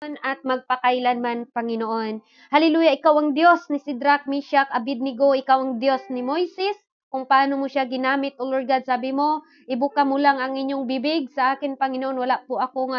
at magpakailanman, Panginoon. Hallelujah, ikaw ang Diyos ni Shadrach, Meshach, Abednego, ikaw ang Diyos ni Moises, kung paano mo siya ginamit, O Lord God, sabi mo, ibuka mo lang ang inyong bibig sa akin, Panginoon, wala po akong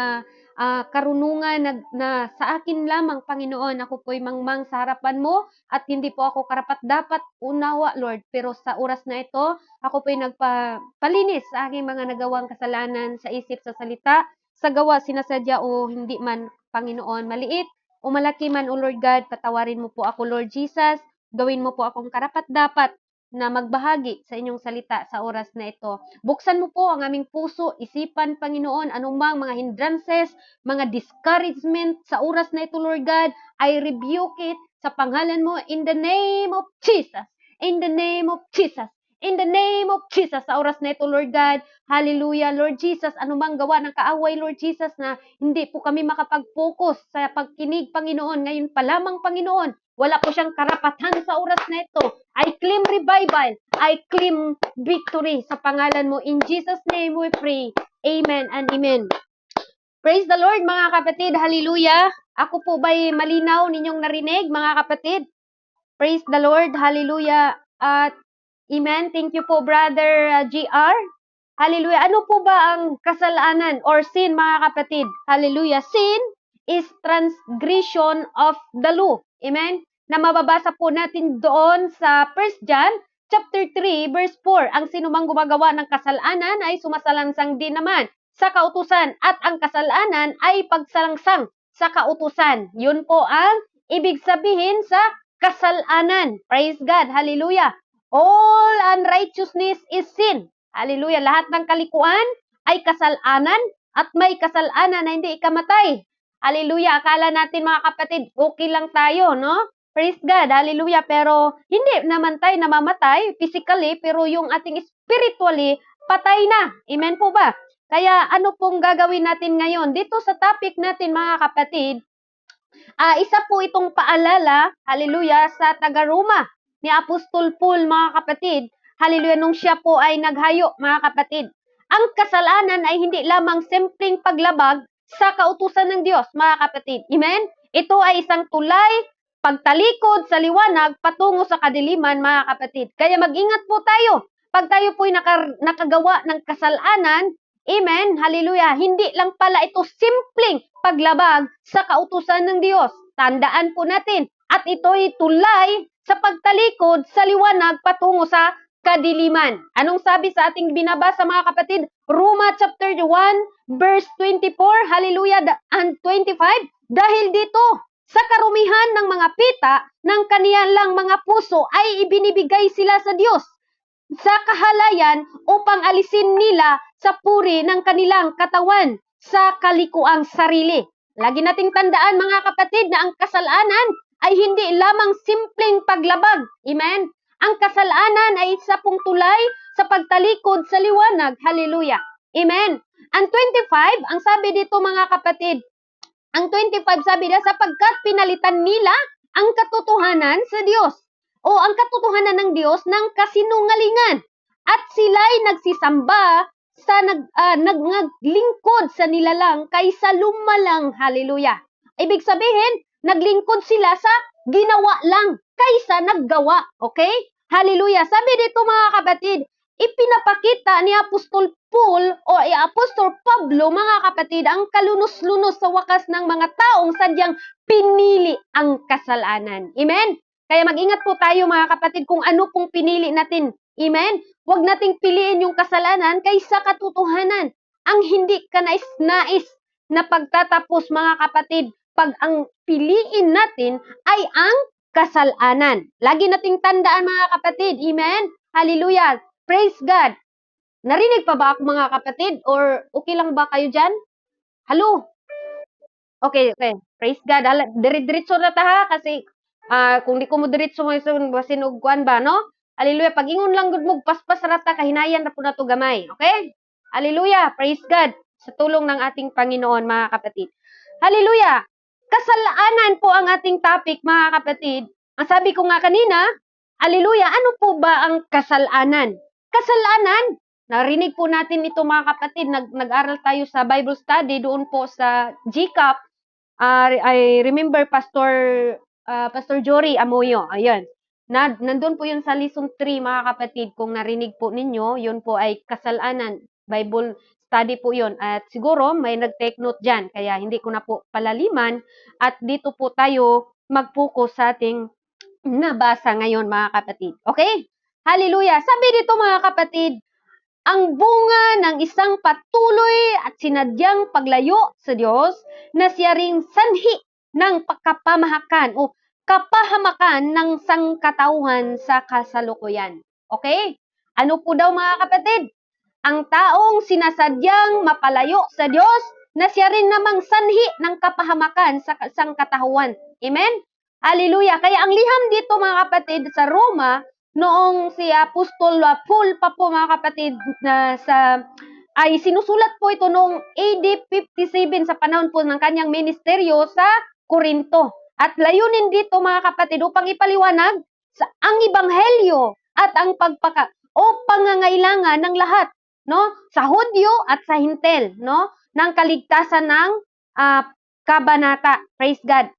karunungan na sa akin lamang, Panginoon, ako po'y mangmang sa harapan mo at hindi po ako karapat dapat unawa, Lord, pero sa oras na ito, ako po'y nagpalinis sa aking mga nagawang kasalanan sa isip, sa salita, sa gawa, sinasadya o hindi man, Panginoon, maliit o malaki man, O Lord God, patawarin mo po ako, Lord Jesus. Gawin mo po akong karapat-dapat na magbahagi sa inyong salita sa oras na ito. Buksan mo po ang aming puso, isipan, Panginoon, anumang mga hindrances, mga discouragement sa oras na ito, Lord God, I rebuke it sa pangalan mo in the name of Jesus. In the name of Jesus. In the name of Jesus, sa oras na ito, Lord God, hallelujah, Lord Jesus, anumang gawa ng kaaway, Lord Jesus, na hindi po kami makapag-focus sa pagkinig, Panginoon. Ngayon pa lamang, Panginoon, wala po siyang karapatan sa oras na ito. I claim revival. I claim victory sa pangalan mo. In Jesus' name we pray. Amen and amen. Praise the Lord, mga kapatid. Hallelujah. Ako po ba'y malinaw ninyong narinig, mga kapatid? Praise the Lord. Hallelujah. At amen. Thank you po, Brother GR. Hallelujah. Ano po ba ang kasalanan or sin, mga kapatid? Hallelujah. Sin is transgression of the law. Amen. Na mababasa po natin doon sa 1 John chapter 3 verse 4. Ang sinumang gumagawa ng kasalanan ay sumasalansang din naman sa kautusan at ang kasalanan ay pagsalangsang sa kautusan. Yun po ang ibig sabihin sa kasalanan. Praise God. Hallelujah. All unrighteousness is sin. Hallelujah. Lahat ng kalikuan ay kasalanan at may kasalanan na hindi ikamatay. Hallelujah. Akala natin, mga kapatid, okay lang tayo, no? Praise God. Hallelujah. Pero hindi naman tayo namamatay physically, pero yung ating spiritually patay na. Amen po ba? Kaya ano pong gagawin natin ngayon? Dito sa topic natin, mga kapatid, isa po itong paalala, hallelujah, sa taga-Roma ni Apostol Paul, mga kapatid. Hallelujah, nung siya po ay naghayo, mga kapatid. Ang kasalanan ay hindi lamang simpleng paglabag sa kautusan ng Diyos, mga kapatid. Amen? Ito ay isang tulay, pagtalikod sa liwanag patungo sa kadiliman, mga kapatid. Kaya mag-ingat po tayo. Pag tayo po'y nakagawa ng kasalanan, amen, hallelujah, hindi lang pala ito simpleng paglabag sa kautusan ng Diyos. Tandaan po natin, at ito'y tulay sa pagtalikod sa liwanag patungo sa kadiliman. Anong sabi sa ating binabasa, mga kapatid? Roma chapter 1 verse 24, hallelujah, and 25. Dahil dito, sa karumihan ng mga pita ng kanilang mga puso ay ibinibigay sila sa Diyos sa kahalayan upang alisin nila sa puri ng kanilang katawan sa kalikuang sarili. Lagi nating tandaan, mga kapatid, na ang kasalanan ay hindi lamang simpleng paglabag. Amen? Ang kasalanan ay isa pong tulay sa pagtalikod sa liwanag. Hallelujah. Amen. Ang 25, ang sabi dito, mga kapatid, ang 25 sabi na, sapagkat pinalitan nila ang katotohanan sa Diyos o ang katotohanan ng Diyos ng kasinungalingan at sila'y nagsisamba sa naglingkod sa nilalang kaysa lumalang. Hallelujah. Ibig sabihin, naglingkod sila sa ginawa lang kaysa naggawa. Okay? Hallelujah. Sabi dito, mga kapatid, ipinapakita ni Apostol Paul o Apostol Pablo, mga kapatid, ang kalunos-lunos sa wakas ng mga taong sadyang pinili ang kasalanan. Amen? Kaya mag-ingat po tayo, mga kapatid, kung ano pong pinili natin. Amen? Huwag nating piliin yung kasalanan kaysa katotohanan. Ang hindi ka nais na pagtatapos, mga kapatid, pag ang piliin natin ay ang kasalanan. Lagi nating tandaan, mga kapatid. Amen? Hallelujah. Praise God. Narinig pa ba ako, mga kapatid? Or okay lang ba kayo dyan? Hello? Okay, okay. Praise God. Dire-diretso na ta, ha? Kasi kung di ko mo diretso mo basin og kuan ba, no? Hallelujah. Pag-ingon lang gud mo paspas rata kahinayan na po na to gamay. Okay? Hallelujah. Praise God. Sa tulong ng ating Panginoon, mga kapatid. Hallelujah. Kasalanan po ang ating topic, mga kapatid. Ang sabi ko nga kanina, hallelujah, ano po ba ang kasalanan? Kasalanan, narinig po natin ito, mga kapatid, nag-aral tayo sa Bible study doon po sa GCAP. I remember Pastor Jory Amoyo, ayan. Nandun po yun sa lesson 3 mga kapatid, kung narinig po ninyo, yun po ay kasalanan, Bible study po yun. At siguro may nag-take note dyan, kaya hindi ko na po palaliman. At dito po tayo mag-focus sa ating nabasa ngayon mga kapatid. Okay? Hallelujah! Sabi dito mga kapatid, ang bunga ng isang patuloy at sinadyang paglayo sa Diyos na siya ring sanhi ng kapamahakan o kapahamakan ng sangkatauhan sa kasalukuyan. Okay? Ano po daw mga kapatid? Ang taong sinasadyang mapalayo sa Diyos na siya rin namang sanhi ng kapahamakan sa sangkatauhan. Amen? Hallelujah! Kaya ang liham dito mga kapatid sa Roma, noong si Apostol Paul pa po mga kapatid ay sinusulat po ito noong AD 57 sa panahon po ng kanyang ministeryo sa Korinto. At layunin dito mga kapatid upang ipaliwanag ang ebanghelyo at ang pangangailangan ng lahat, no, sa Hudyo at sa Hintel, no, ng kaligtasan ng kabanata. Praise God.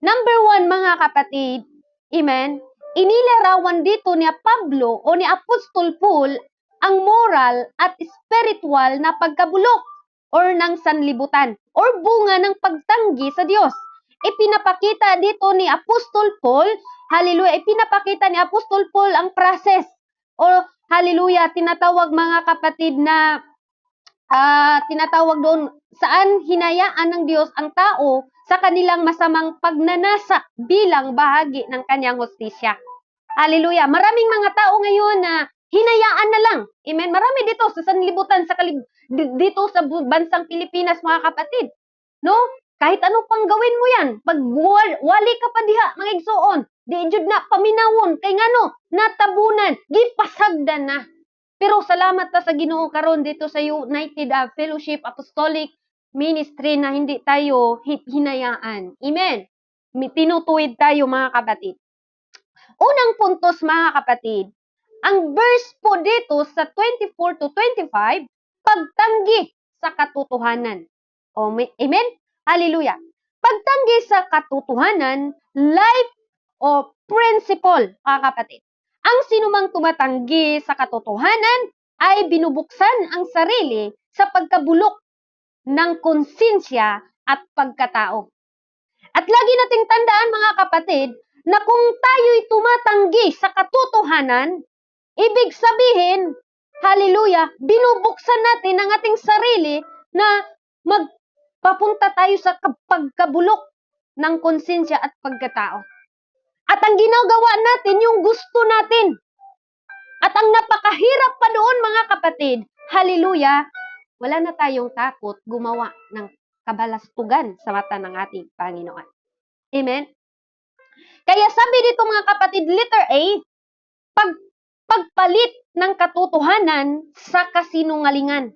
Number 1 mga kapatid, amen, inilarawan dito ni Pablo o ni Apostol Paul ang moral at spiritual na pagkabulok or ng sanlibutan or bunga ng pagtanggi sa Diyos. Ipinapakita dito ni Apostol Paul, hallelujah, ipinapakita ni Apostol Paul ang process o hallelujah, tinatawag mga kapatid na tinatawag doon saan hinayaan ng Diyos ang tao sa kanilang masamang pagnanasa bilang bahagi ng kanyang hustisya. Hallelujah. Maraming mga tao ngayon na hinayaan na lang. Amen. Marami dito sa sanlibutan, dito sa bansang Pilipinas mga kapatid. No? Kahit ano pang gawin mo yan, pag wali ka pa diha, mga igsoon, di jud na paminawon, kay ngano, natabunan, gipasagdan na. Pero salamat ta sa Ginoo karon dito sa United Fellowship Apostolic Ministry na hindi tayo hinayaan. Amen. Tinutuwid tayo mga kapatid. Unang puntos mga kapatid, ang verse po dito sa 24 to 25, pagtanggi sa katotohanan. Amen? Hallelujah. Pagtanggi sa katotohanan, life o principle, mga kapatid. Ang sinumang tumatanggi sa katotohanan ay binubuksan ang sarili sa pagkabulok ng konsensya at pagkatao. At lagi nating tandaan mga kapatid na kung tayo'y tumatanggi sa katotohanan, ibig sabihin, hallelujah, binubuksan natin ang ating sarili na magpapunta tayo sa pagkabulok ng konsensya at pagkatao. At ang ginagawa natin, yung gusto natin. At ang napakahirap pa doon mga kapatid, hallelujah, wala na tayong takot gumawa ng kabalastugan sa mata ng ating Panginoon. Amen? Kaya sabi dito mga kapatid, letter A, pagpalit ng katotohanan sa kasinungalingan.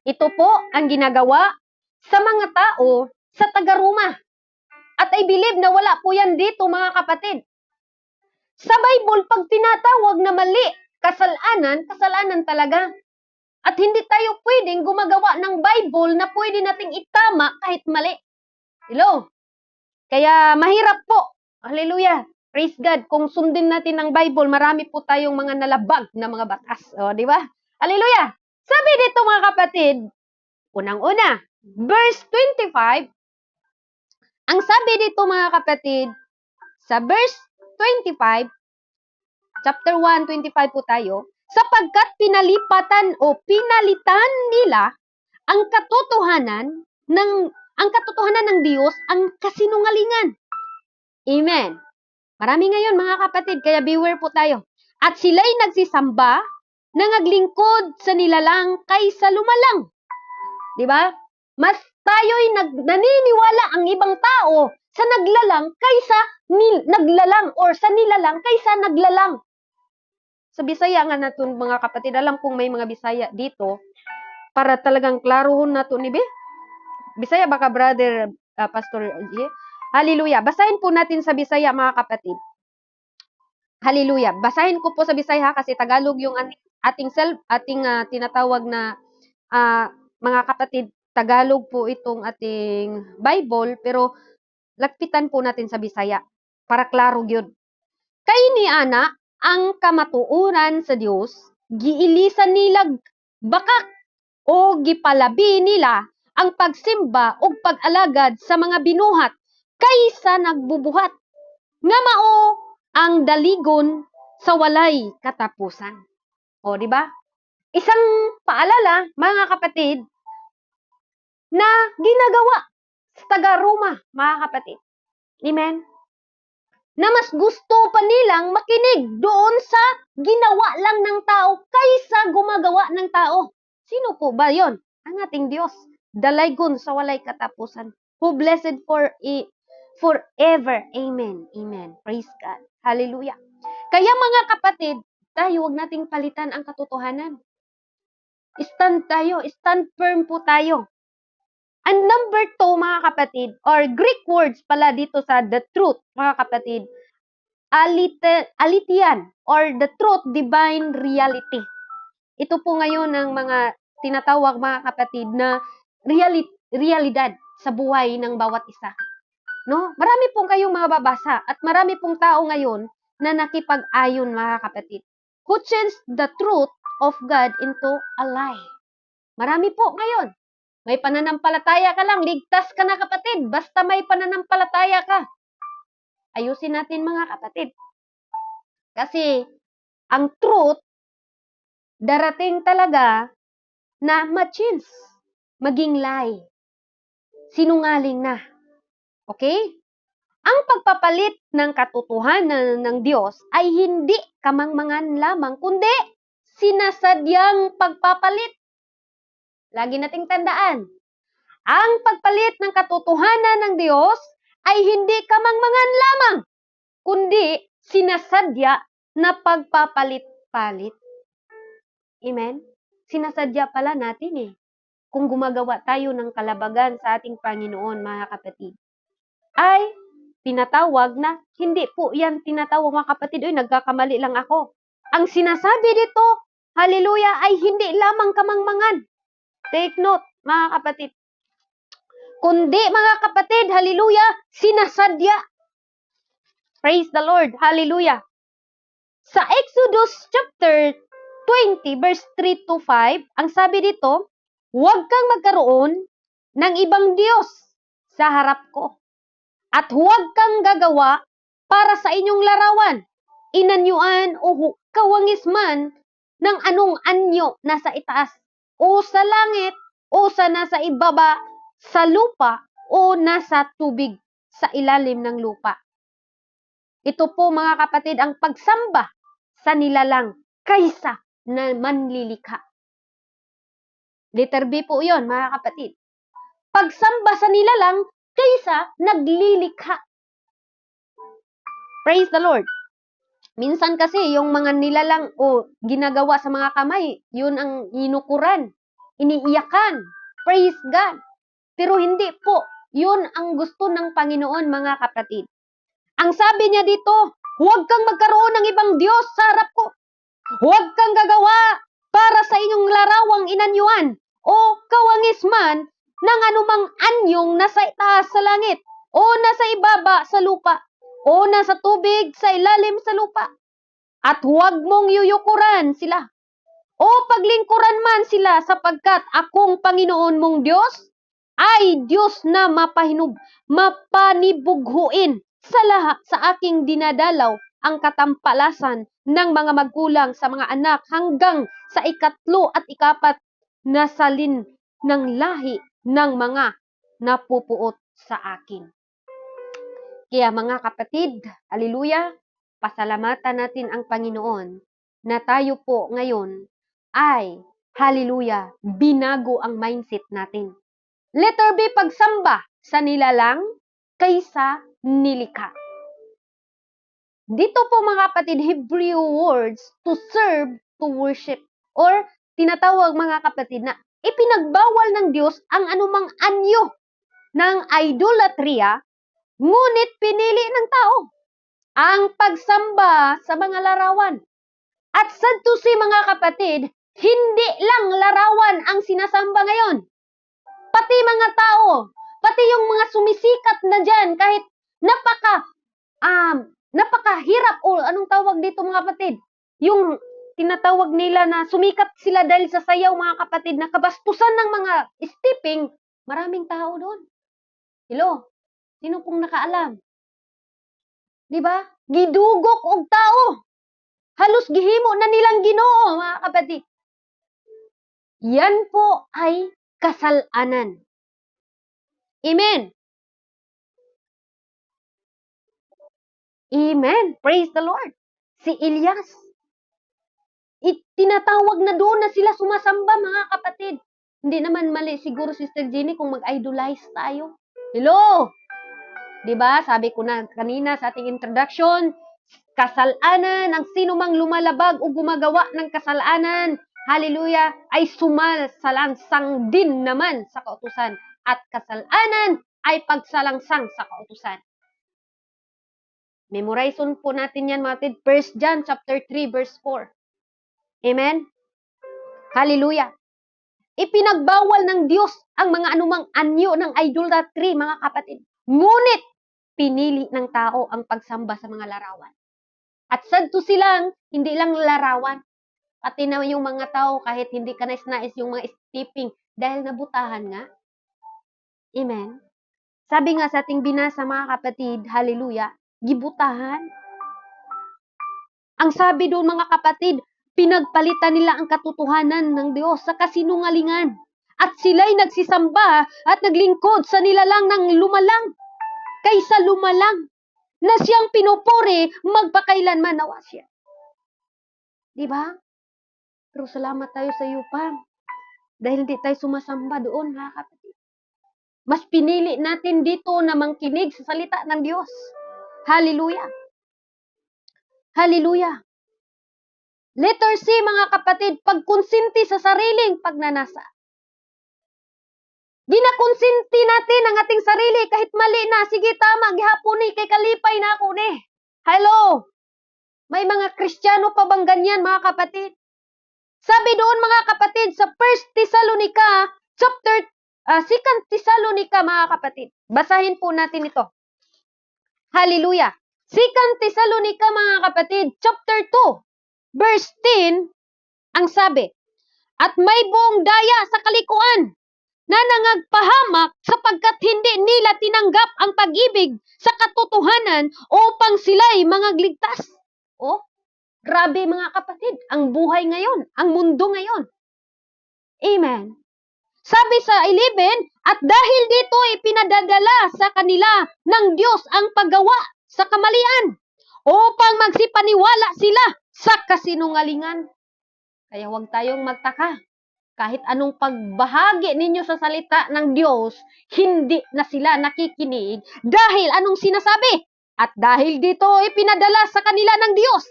Ito po ang ginagawa sa mga tao sa taga-Roma. At I believe na wala po yan dito mga kapatid. Sa Bible, pag tinatawag na mali, kasalanan talaga. At hindi tayo pwedeng gumagawa ng Bible na pwede nating itama kahit mali. Hello? Kaya mahirap po. Hallelujah. Praise God. Kung sundin natin ang Bible, marami po tayong mga nalabag na mga batas. O, di ba? Hallelujah. Sabi dito mga kapatid, unang-una, verse 25, ang sabi dito mga kapatid, sa verse 25, chapter 1, 25 po tayo, sapagkat pinalitan nila ang katotohanan ng Diyos ang kasinungalingan. Amen. Marami ngayon mga kapatid, kaya beware po tayo. At sila'y nagsisamba, nangaglingkod sa nilalang kaysa lumalang. Di ba? Mas tayo'y naniniwala ang ibang tao sa naglalang kaysa naglalang or sa nilalang kaysa naglalang. Sa Bisaya nga natin mga kapatid, alam kong may mga Bisaya dito para talagang klarohon nato ni Bisaya baka brother Pastor G. Hallelujah. Basahin po natin sa Bisaya mga kapatid. Hallelujah. Basahin ko po sa Bisaya kasi Tagalog yung ating tinatawag na mga kapatid. Tagalog po itong ating Bible, pero lakpitan po natin sa Bisaya para klaro gyud. Kay ni ana ang kamatuoran sa Dios giilisan nilag bakak o gipalabi nila ang pagsimba ug pag-alagad sa mga binuhat kaysa nagbubuhat nga mao ang daligon sa walay katapusan. O di ba? Isang paalala mga kapatid na ginagawa sa taga-Roma mga kapatid. Amen. Na mas gusto pa nilang makinig doon sa ginawa lang ng tao kaysa gumagawa ng tao. Sino po ba yon? Ang ating Diyos. Dalaygon sa walay katapusan. Who blessed forever. Amen. Amen. Praise God. Hallelujah. Kaya mga kapatid, tayo huwag nating palitan ang katotohanan. Stand tayo. Stand firm po tayo. And number 2, mga kapatid, or Greek words pala dito sa the truth, mga kapatid, alitian, or the truth, divine reality. Ito po ngayon ang mga tinatawag, mga kapatid, na realidad sa buhay ng bawat isa. No? Marami pong kayong mga babasa at marami pong tao ngayon na nakipag-ayon, mga kapatid, who changed the truth of God into a lie. Marami po ngayon. May pananampalataya ka lang, ligtas ka na kapatid, basta may pananampalataya ka. Ayusin natin mga kapatid. Kasi ang truth, darating talaga na ma-change, maging lie. Sinungaling na. Okay? Ang pagpapalit ng katotohanan ng Diyos ay hindi kamangmangan lamang, kundi sinasadyang pagpapalit. Lagi nating tandaan, ang pagpalit ng katotohanan ng Diyos ay hindi kamangmangan lamang, kundi sinasadya na pagpapalit-palit. Amen? Sinasadya pala natin kung gumagawa tayo ng kalabagan sa ating Panginoon, mga kapatid. Ay tinatawag na, hindi po yan tinatawag mga kapatid, nagkakamali lang ako. Ang sinasabi dito, hallelujah, ay hindi lamang kamangmangan. Take note, mga kapatid. Kundi, mga kapatid, hallelujah, sinasadya. Praise the Lord, hallelujah. Sa Exodus chapter 20, verse 3 to 5, ang sabi dito, huwag kang magkaroon ng ibang Diyos sa harap ko. At huwag kang gagawa para sa inyong larawan, inanyuan o kawangis man ng anong anyo nasa itaas, o sa langit, o sa nasa ibaba, sa lupa, o nasa tubig, sa ilalim ng lupa. Ito po mga kapatid, ang pagsamba sa nilalang kaysa na manlilikha. Letter B po yon mga kapatid. Pagsamba sa nilalang kaysa naglilikha. Praise the Lord. Minsan kasi yung mga nilalang o ginagawa sa mga kamay, yun ang inukuran, iniiyakan. Praise God. Pero hindi po, yun ang gusto ng Panginoon, mga kapatid. Ang sabi niya dito, huwag kang magkaroon ng ibang Diyos sa harap ko. Huwag kang gagawa para sa inyong larawang inanyuan o kawangis man ng anumang anyong nasa itaas sa langit o nasa ibaba sa lupa o nasa tubig sa ilalim sa lupa. At huwag mong yuyukuran sila o paglingkuran man sila, sapagkat akong Panginoon mong Diyos ay Diyos na mapanibughuin sa aking dinadalaw ang katampalasan ng mga magulang sa mga anak hanggang sa 3 at 4 na salin ng lahi ng mga napupuot sa akin. Kaya mga kapatid, hallelujah, pasalamatan natin ang Panginoon na tayo po ngayon ay, hallelujah, binago ang mindset natin. Letter B, pagsamba sa nilalang kaysa nilikha. Dito po mga kapatid, Hebrew words to serve, to worship, or tinatawag mga kapatid na ipinagbawal ng Diyos ang anumang anyo ng idolatria, ngunit pinili ng tao ang pagsamba sa mga larawan. At sadto si mga kapatid, hindi lang larawan ang sinasamba ngayon. pati mga tao, pati yung mga sumisikat na dyan, kahit napakahirap, o anong tawag dito mga kapatid? Yung tinatawag nila na sumikat sila dahil sa sayaw mga kapatid, na kabastusan ng mga stepping, maraming tao doon. Hello? Sino pong nakaalam? Di ba? Gidugok og tao. Halos gihimo na nilang Ginoo, mga kapatid. Yan po ay kasalanan. Amen. Amen. Praise the Lord. Si Elias, tinatawag na doon na sila sumasamba, mga kapatid. Hindi naman mali siguro, Sister Jenny, kung mag-idolize tayo. Hello? Diba? Sabi ko na kanina sa ating introduction, kasalanan, ang sino mang lumalabag o gumagawa ng kasalanan, hallelujah, ay sumasalangsang din naman sa kautusan. At kasalanan ay pagsalangsang sa kautusan. Memorization po natin yan, mga kapatid. 1 John chapter 3 verse 4. Amen? Hallelujah. Ipinagbawal ng Diyos ang mga anumang anyo ng idolatry, mga kapatid. Ngunit, pinili ng tao ang pagsamba sa mga larawan. At sadto silang, hindi lang larawan, pati na yung mga tao, kahit hindi ka nais-nais yung mga stepping, dahil nabutahan nga. Amen? Sabi nga sa ating binasa, mga kapatid, hallelujah, gibutahan. Ang sabi doon, mga kapatid, pinagpalitan nila ang katotohanan ng Diyos sa kasinungalingan. At sila'y nagsisamba at naglingkod sa nilalang ng lumalang kaysa lumalang na siyang pinupuri magpakailanman nawa siya. Diba? Pero salamat tayo sa iyo, Pam. Dahil hindi tayo sumasamba doon, mga kapatid. Mas pinili natin dito na mangkinig sa salita ng Diyos. Hallelujah. Hallelujah. Letter C, mga kapatid, pagkonsinti sa sariling pagnanasa. Ginakonsinti natin ang ating sarili kahit mali na. Sige, tama, gihapon ni, kay kalipay na ako ni. Hello? May mga Kristiyano pa bang ganyan, mga kapatid? Sabi doon, mga kapatid, sa 1 Thessalonica, chapter 2 Thessalonica, mga kapatid. Basahin po natin ito. Hallelujah. 2 Thessalonica, mga kapatid, chapter 2, verse 10, ang sabi, at may buong daya sa kalikuan na nangagpahamak sapagkat hindi nila tinanggap ang pag-ibig sa katotohanan upang sila'y mangagligtas. Oh, grabe mga kapatid, ang buhay ngayon, ang mundo ngayon. Amen. Sabi sa 11, at dahil dito ipinadadala sa kanila ng Diyos ang paggawa sa kamalian upang magsipaniwala sila sa kasinungalingan. Kaya huwag tayong magtaka. Kahit anong pagbahagi ninyo sa salita ng Diyos, hindi na sila nakikinig dahil anong sinasabi? At dahil dito ipinadala sa kanila ng Diyos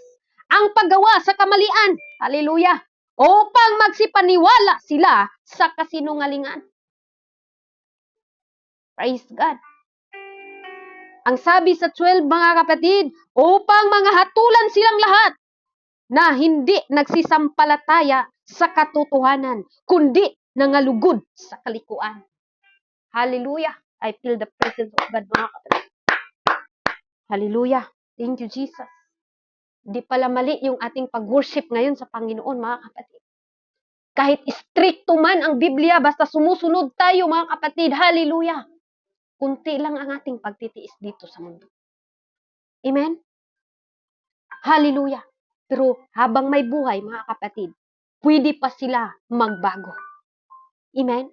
ang paggawa sa kamalian. Hallelujah. Upang magsipaniwala sila sa kasinungalingan. Praise God. Ang sabi sa 12, mga kapatid, upang mga hatulan silang lahat na hindi nagsisampalataya sa katotohanan, kundi nangalugod sa kalikuan. Hallelujah. I feel the presence of God, mga kapatid. Hallelujah. Thank you, Jesus. Di pala mali yung ating pag-worship ngayon sa Panginoon, mga kapatid. Kahit stricto man ang Biblia, basta sumusunod tayo, mga kapatid. Hallelujah. Kunti lang ang ating pagtitiis dito sa mundo. Amen? Hallelujah. Pero habang may buhay, mga kapatid, pwede pa sila magbago. Amen?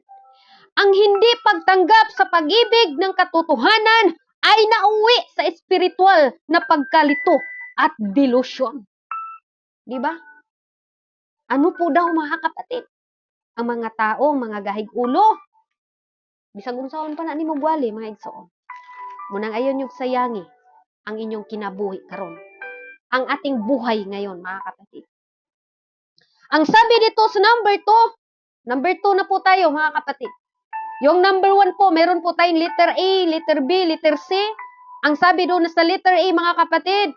Ang hindi pagtanggap sa pag-ibig ng katotohanan ay nauwi sa espiritual na pagkalito at delusion. Diba? Ano po daw, mga kapatid? Ang mga tao, mga gahig ulo, bisag unsaon pa na ni mo buwali, mga igsoon. Munang ayon yung sayangi ang inyong kinabuhi karon. Ang ating buhay ngayon, mga kapatid. Ang sabi dito sa number 2 na po tayo, mga kapatid. Yung number 1 po, meron po tayong letter A, letter B, letter C. Ang sabi doon sa letter A, mga kapatid,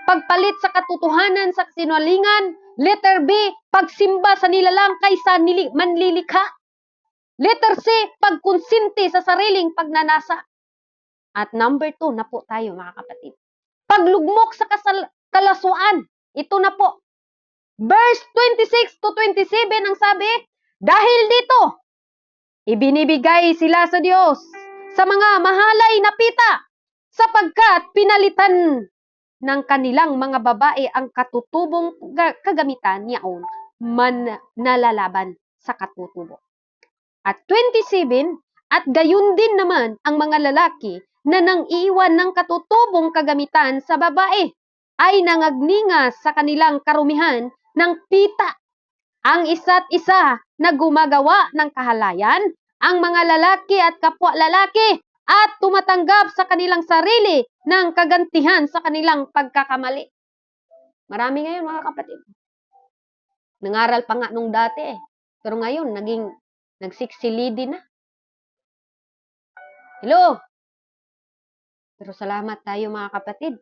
pagpalit sa katotohanan sa kasinungalingan. Letter B, pagsimba sa nilalang kaysa manlilikha. Letter C, pagkonsinti sa sariling pagnanasa. At number 2 na po tayo mga kapatid. Paglugmok sa kalasuan. Ito na po. Verse 26 to 27 ang sabi, dahil dito, ibinibigay sila sa Diyos sa mga mahalay na pita sapagkat pinalitan ng kanilang mga babae ang katutubong kagamitan niyaon nalalaban sa katutubo. At 27, at gayon din naman ang mga lalaki na nang iwan ng katutubong kagamitan sa babae ay nangagningas sa kanilang karumihan ng pita. Ang isa't isa na gumagawa ng kahalayan, ang mga lalaki at kapwa lalaki at tumatanggap sa kanilang sarili ng kagantihan sa kanilang pagkakamali. Marami ngayon mga kapatid. Nangaral pa nga nung dati pero ngayon nagsiksili na. Hello? Pero salamat tayo mga kapatid.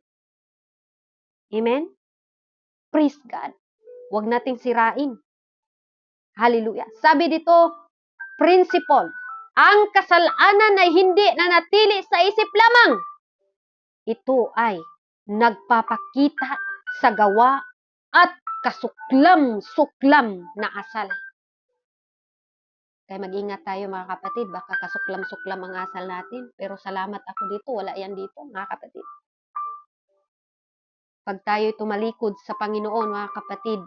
Amen? Praise God. Huwag nating sirain. Hallelujah. Sabi dito, principle. Ang kasalanan ay hindi nanatili sa isip lamang. Ito ay nagpapakita sa gawa at kasuklam-suklam na asal. Kaya mag-ingat tayo mga kapatid, baka kasuklam-suklam ang asal natin. Pero salamat ako dito, wala yan dito mga kapatid. Pag tayo'y tumalikod sa Panginoon mga kapatid,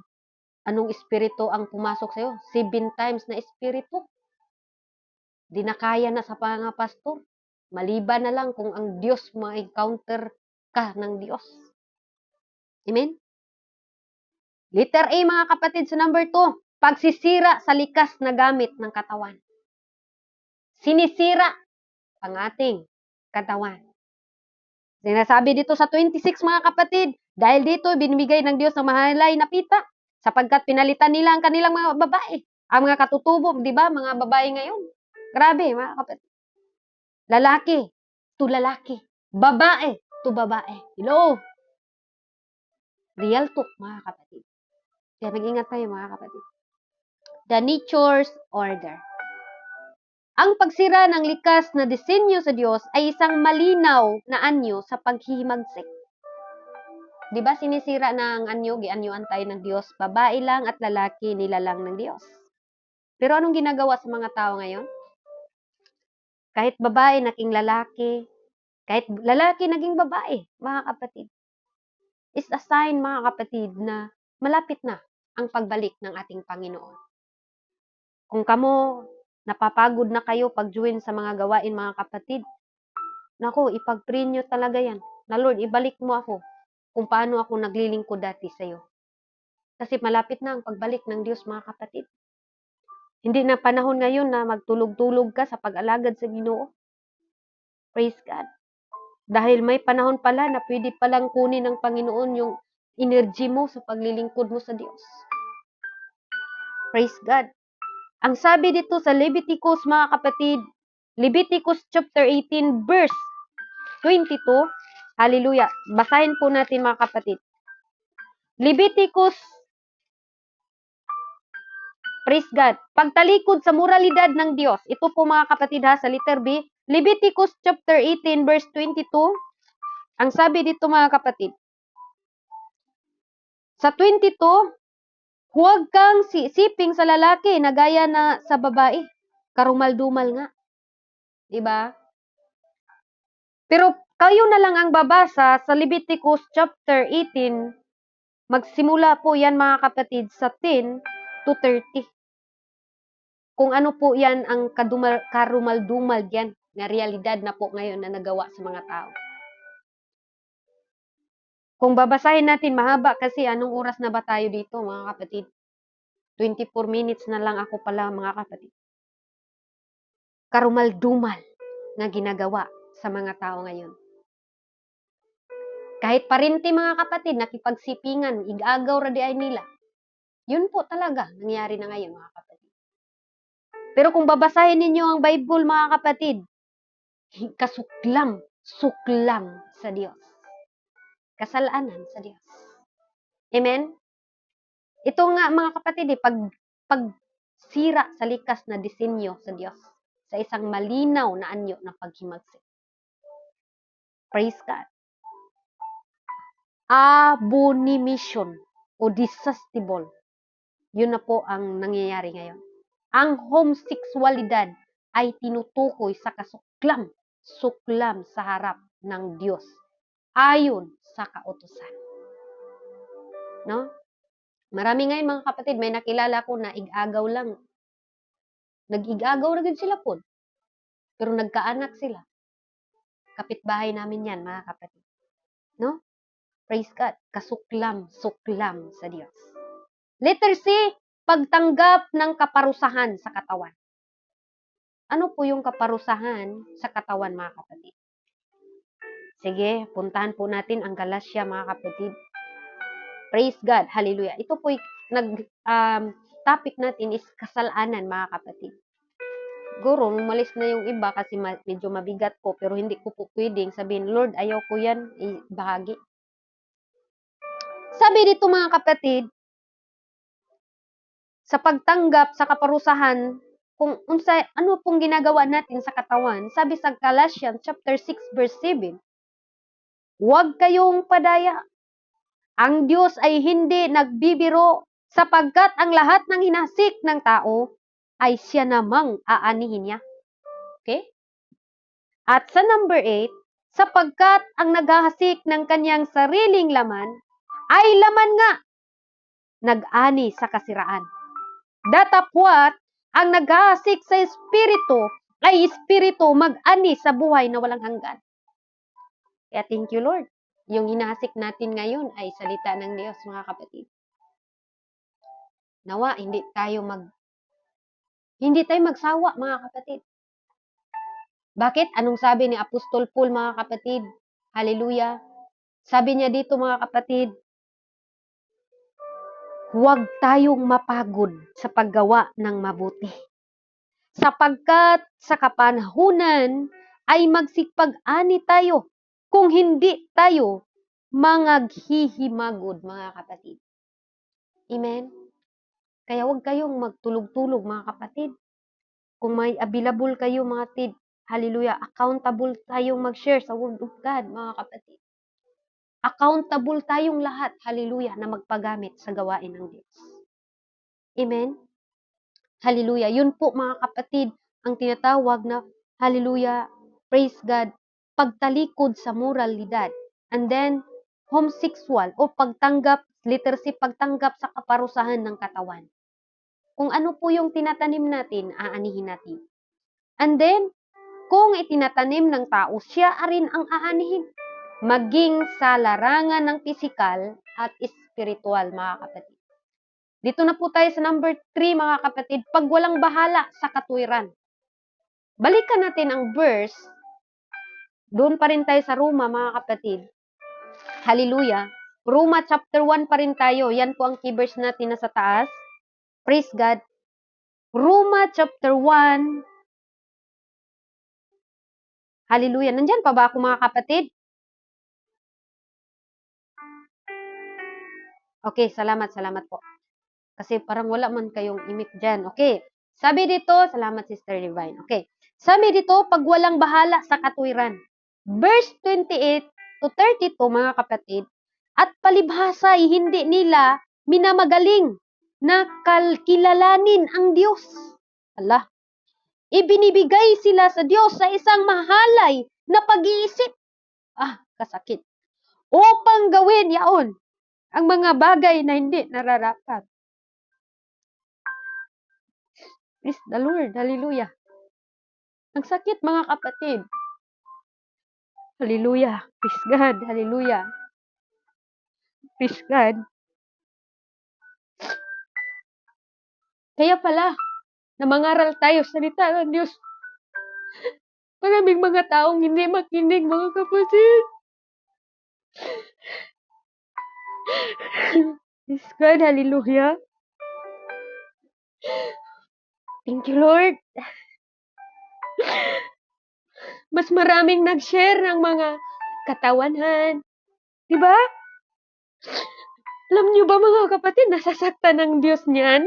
anong espiritu ang pumasok sa'yo? 7 times na espiritu. Di na kaya na sa mga pastor. Maliban na lang kung ang Diyos ma-encounter ka ng Diyos. Amen? Letter A mga kapatid sa number 2. Pagsisira sa likas na gamit ng katawan. Sinisira ang ating katawan. Sinasabi dito sa 26 mga kapatid, dahil dito binibigay ng Diyos ng mahalay na pita sapagkat pinalitan nila ang kanilang mga babae. Ang mga katutubo, di ba, mga babae ngayon. Grabe mga kapatid. Lalaki to lalaki. Babae to babae. Hello? Real talk mga kapatid. Kaya mag-ingat tayo mga kapatid. The nature's order. Ang pagsira ng likas na disenyo sa Diyos ay isang malinaw na anyo sa paghihimagsik. Di ba sinisira ng anyo, gianyuan tayo ng Diyos, babae lang at lalaki nilalang ng Diyos. Pero anong ginagawa sa mga tao ngayon? Kahit babae naging lalaki, kahit lalaki naging babae, mga kapatid. Is a sign mga kapatid na malapit na ang pagbalik ng ating Panginoon. Kung kamo napapagod na kayo pag-join sa mga gawain mga kapatid, naku, ipag-pray nyo talaga yan. Na Lord, ibalik mo ako kung paano ako naglilingkod dati sa iyo. Kasi malapit na ang pagbalik ng Diyos mga kapatid. Hindi na panahon ngayon na magtulog-tulog ka sa pag-alagad sa Ginoo. Praise God. Dahil may panahon pala na pwede palang kunin ng Panginoon yung energy mo sa paglilingkod mo sa Diyos. Praise God. Ang sabi dito sa Leviticus, mga kapatid, Leviticus chapter 18, verse 22, hallelujah, basahin po natin mga kapatid. Leviticus, praise God, pagtalikod sa moralidad ng Diyos. Ito po mga kapatid ha, sa letter B, Leviticus chapter 18, verse 22, ang sabi dito mga kapatid, sa 22, huwag kang sisiping sa lalaki na gaya na sa babae. Karumal-dumal nga. Diba? Pero kayo na lang ang babasa sa Leviticus chapter 18. Magsimula po yan mga kapatid sa 10 to 30. Kung ano po yan ang karumal-dumal yan na realidad na po ngayon na nagawa sa mga tao. Kung babasahin natin, mahaba kasi anong oras na ba tayo dito mga kapatid? 24 minutes na lang ako pala mga kapatid. Karumal-dumal na ginagawa sa mga tao ngayon. Kahit parinti mga kapatid, nakipagsipingan, igagaw radi ay nila. Yun po talaga nangyari na ngayon mga kapatid. Pero kung babasahin ninyo ang Bible mga kapatid, kasuklam sa Diyos. Kasalanan sa Diyos. Amen? Ito nga mga kapatid, pag sira sa likas na disenyo sa Dios sa isang malinaw na anyo na paghimagsik. Praise God. Abomination o detestable. Yun na po ang nangyayari ngayon. Ang homosexualidad ay tinutukoy sa suklam sa harap ng Diyos ayon sa kautusan. No? Marami ngayon mga kapatid, may nakilala ko na igagaw lang. Nag-igagaw na din sila po. Pero nagkaanak sila. Kapitbahay namin yan, mga kapatid. No? Praise God. Suklam sa Diyos. Letter C, pagtanggap ng kaparusahan sa katawan. Ano po yung kaparusahan sa katawan, mga kapatid? Sige, puntahan po natin ang Galatia, mga kapatid. Praise God. Hallelujah. Ito po, topic natin is kasalanan, mga kapatid. Siguro, umalis na yung iba kasi medyo mabigat po, pero hindi ko po pwedeng sabihin, Lord, ayaw ko yan, ibahagi. Sabi dito, mga kapatid, sa pagtanggap sa kaparusahan, kung ano pong ginagawa natin sa katawan, sabi sa Galatians chapter 6 verse 7, huwag kayong padaya. Ang Diyos ay hindi nagbibiro sapagkat ang lahat ng hinasik ng tao ay siya namang aanihin niya. Okay? At sa number 8, sapagkat ang naghahasik ng kanyang sariling laman ay laman nga nag-ani sa kasiraan. Datapwat, ang naghahasik sa espiritu ay espiritu mag-ani sa buhay na walang hanggan. Kaya thank you, Lord. Yung hinahasik natin ngayon ay salita ng Diyos, mga kapatid. Nawa, hindi tayo magsawa, mga kapatid. Bakit? Anong sabi ni Apostol Paul, mga kapatid? Hallelujah. Sabi niya dito, mga kapatid, huwag tayong mapagod sa paggawa ng mabuti. Sapagkat sa kapanahunan ay magsipag-ani tayo kung hindi tayo mangaghihimagod, mga kapatid. Amen? Kaya huwag kayong magtulog-tulog, mga kapatid. Kung may available kayo, mga kapatid, hallelujah, accountable tayong mag-share sa Word of God, mga kapatid. Accountable tayong lahat, hallelujah, na magpagamit sa gawain ng Diyos. Amen? Hallelujah. Yun po, mga kapatid, ang tinatawag na, hallelujah, praise God, pagtalikod sa moralidad. And then, homosexual o pagtanggap, literacy, pagtanggap sa kaparusahan ng katawan. Kung ano po yung tinatanim natin, aanihin natin. And then, kung itinatanim ng tao, siya rin ang aanihin. Maging sa larangan ng pisikal at espiritual, mga kapatid. Dito na po tayo sa number 3, mga kapatid, pag walang bahala sa katuwiran. Balikan natin ang verse. Doon pa rin tayo sa Roma, mga kapatid. Hallelujah. Roma chapter 1 pa rin tayo. Yan po ang key verse natin na sa taas. Praise God. Roma chapter 1. Hallelujah. Nandyan pa ba ako, mga kapatid? Okay, salamat po. Kasi parang wala man kayong imik dyan. Okay. Sabi dito, salamat Sister Divine. Okay. Sabi dito, pag walang bahala sa katuwiran. Verse 28 to 32, mga kapatid, at palibhasa ay hindi nila minamagaling na kilalanin ang Diyos. Allah. Ibinibigay sila sa Diyos sa isang mahalay na pag-iisip. Kasakit. Upang gawin yaon ang mga bagay na hindi nararapat. Praise the Lord. Hallelujah. Ang sakit, mga kapatid. Hallelujah. Praise God. Hallelujah. Praise God. Kaya pala, na mangaral tayo sa salita ng Diyos. Maraming mga taong hindi makinig, mga kapatid. Praise God. Hallelujah. Thank you, Lord. Mas maraming nag-share ng mga katawanan. Diba? Alam niyo ba, mga kapatid, nasasaktan ng Diyos niyan?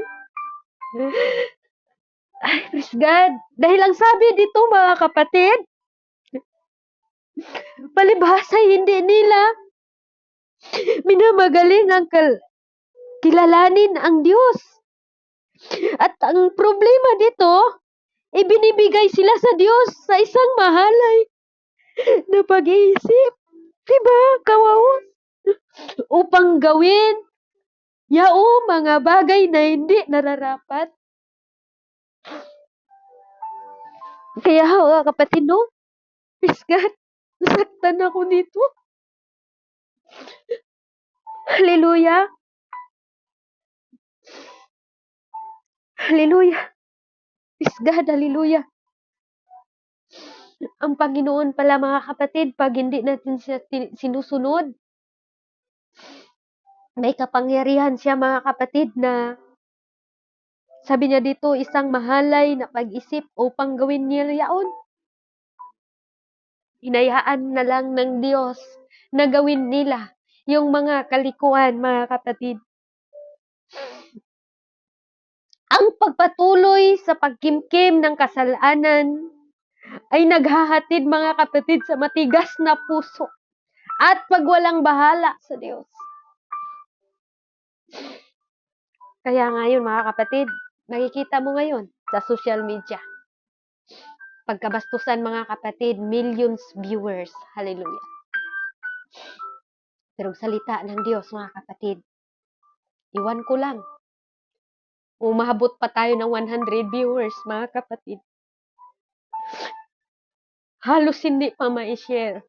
Ay, praise God. Dahil ang sabi dito mga kapatid, palibhasa hindi nila minamagaling ang kilalanin ang Diyos. At ang problema dito, ibinibigay sila sa Diyos sa isang mahalay na pag-iisip. Diba? Kawawa. Upang gawin mga bagay na hindi nararapat. Kaya mga kapatid, no? Praise God. Nasaktan ako dito. Hallelujah. Hallelujah. Praise God. Hallelujah. Ang Panginoon pala mga kapatid, pag hindi natin siya sinusunod, may kapangyarihan siya mga kapatid na sabi niya dito, isang mahalay na pag-isip upang gawin niya yaon. Hinayaan na lang ng Diyos na gawin nila yung mga kalikuan, mga kapatid. Ang pagpatuloy sa pagkimkim ng kasalanan ay naghahatid, mga kapatid, sa matigas na puso at pagwalang bahala sa Diyos. Kaya ngayon, mga kapatid, nakikita mo ngayon sa social media, pagkabastusan mga kapatid, millions viewers. Hallelujah. Pero salita ng Diyos mga kapatid, iwan ko lang. Umabot pa tayo ng 100 viewers mga kapatid. Halos hindi pa ma-share.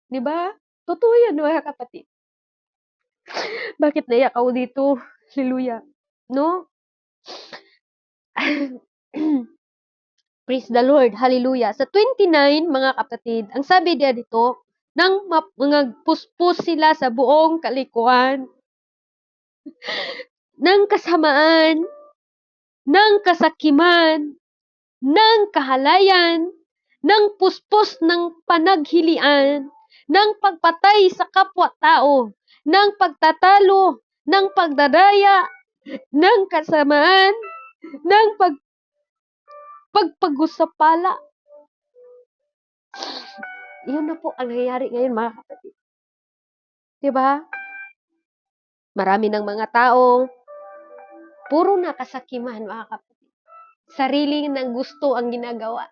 Diba? Totoo yan mga kapatid. Bakit naiyak ako dito? Hallelujah. No? Praise the Lord. Hallelujah. Sa 29, mga kapatid, ang sabi niya dito, nang mga puspos sila sa buong kalikuan, ng kasamaan, ng kasakiman, ng kahalayan, ng puspos ng panaghilian, ng pagpatay sa kapwa-tao, ng pagtatalo, ng pagdadaya, ng kasamaan, ng pagpagusapala. Yun na po ang nangyayari ngayon mga kapatid. Diba? Marami ng mga tao, puro na kasakiman mga kapatid. Sarili ng gusto ang ginagawa.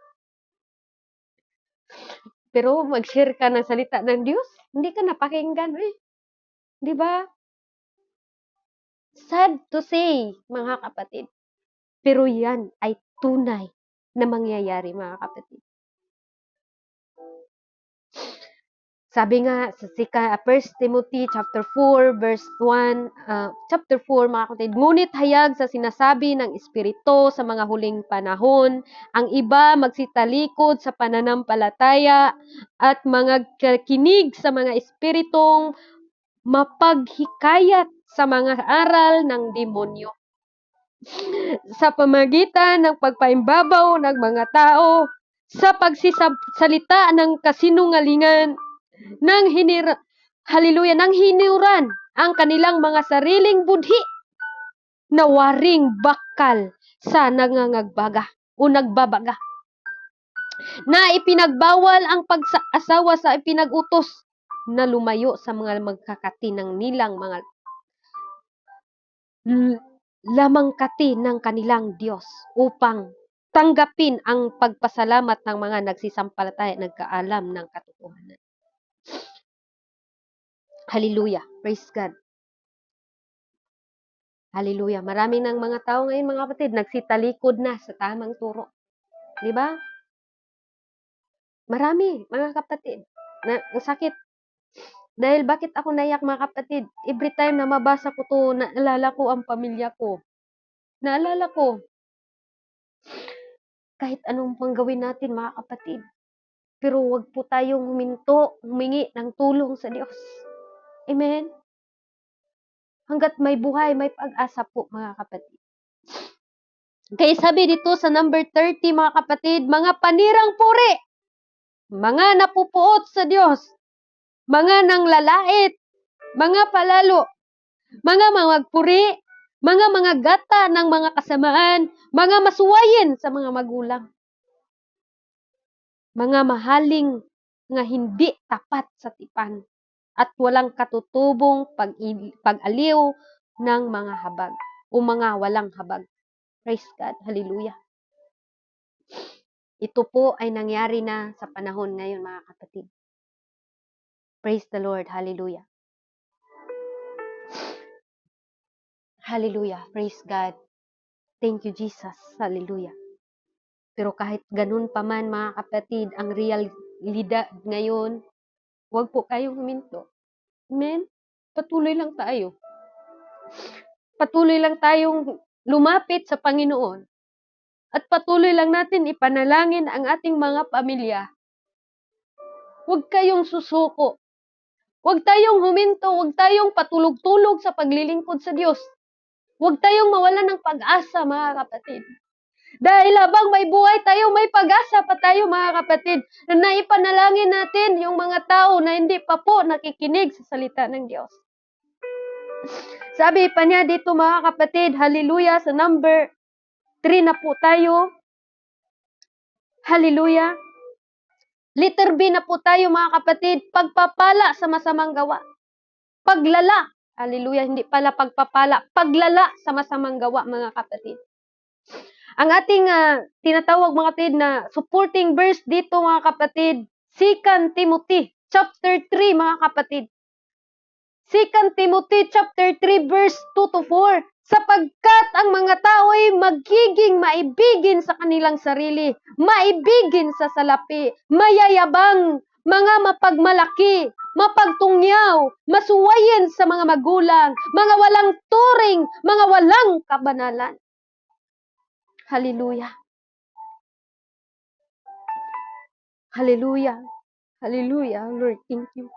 Pero mag-share ka ng salita ng Diyos, hindi ka napakinggan eh. Diba? Sad to say, mga kapatid. Pero yan ay tunay na mangyayari, mga kapatid. Sabi nga sa 1 Timothy chapter 4 verse 1, chapter 4 mga kapatid, ngunit hayag sa sinasabi ng Espiritu sa mga huling panahon, ang iba magsitalikod sa pananampalataya at mga kinig sa mga espiritong mapaghikayat sa mga aral ng demonyo. Sa pamagitan ng pagpaimbabaw ng mga tao, sa pagsisalita ng kasinungalingan, nang hinuran ang kanilang mga sariling budhi na waring bakal sa nangangagbaga o nagbabaga, na ipinagbawal ang pag-asawa sa ipinag-utos, na lumayo sa mga magkakatinang nilang mga lamangkati ng kanilang Diyos upang tanggapin ang pagpasalamat ng mga nagsisampalataya at nagkaalam ng katotohanan. Hallelujah. Praise God. Hallelujah. Marami ng mga tao ngayon, mga kapatid, nagsitalikod na sa tamang turo. Di ba? Marami, mga kapatid. Ang sakit. Dahil bakit ako naiyak, mga kapatid? Every time na mabasa ko to, naalala ko ang pamilya ko. Naalala ko. Kahit anong pang gawin natin, mga kapatid. Pero wag po tayong humingi ng tulong sa Diyos. Amen? Hanggat may buhay, may pag-asa po, mga kapatid. Kaya sabi dito sa number 30, mga kapatid, mga panirang puri, mga napupuot sa Diyos, mga nanglalait, mga palalo, mga magpuri, mga gata ng mga kasamaan, mga masuwayin sa mga magulang, mga mahaling nga hindi tapat sa tipan, at walang katutubong pag-aliw ng mga habag o mga walang habag. Praise God. Hallelujah. Ito po ay nangyari na sa panahon ngayon, mga kapatid. Praise the Lord. Hallelujah. Hallelujah. Praise God. Thank you, Jesus. Hallelujah. Pero kahit ganun pa man, mga kapatid, ang realidad ngayon, huwag po kayong huminto. Amen? Patuloy lang tayo. Patuloy lang tayong lumapit sa Panginoon. At patuloy lang natin ipanalangin ang ating mga pamilya. Huwag kayong susuko. Huwag tayong huminto. Huwag tayong patulog-tulog sa paglilingkod sa Diyos. Huwag tayong mawalan ng pag-asa, mga kapatid. Dahil habang may buhay tayo, may pag-asa pa tayo, mga kapatid, na naipanalangin natin yung mga tao na hindi pa po nakikinig sa salita ng Diyos. Sabi pa niya dito, mga kapatid, hallelujah, sa number 3 na po tayo. Hallelujah. Letter B na po tayo, mga kapatid, pagpapala sa masamang gawa. Paglala. Hallelujah, hindi pala pagpapala. Paglala sa masamang gawa, mga kapatid. Ang ating tinatawag, mga kapatid, na supporting verse dito, mga kapatid, 2 Timothy chapter 3, mga kapatid. 2 Timothy chapter 3 verse 2 to 4. Sapagkat ang mga tao ay magiging maibigin sa kanilang sarili, maibigin sa salapi, mayayabang, mga mapagmalaki, mapagtungyaw, masuwayin sa mga magulang, mga walang turing, mga walang kabanalan. Hallelujah. Hallelujah. Hallelujah. Lord, thank you.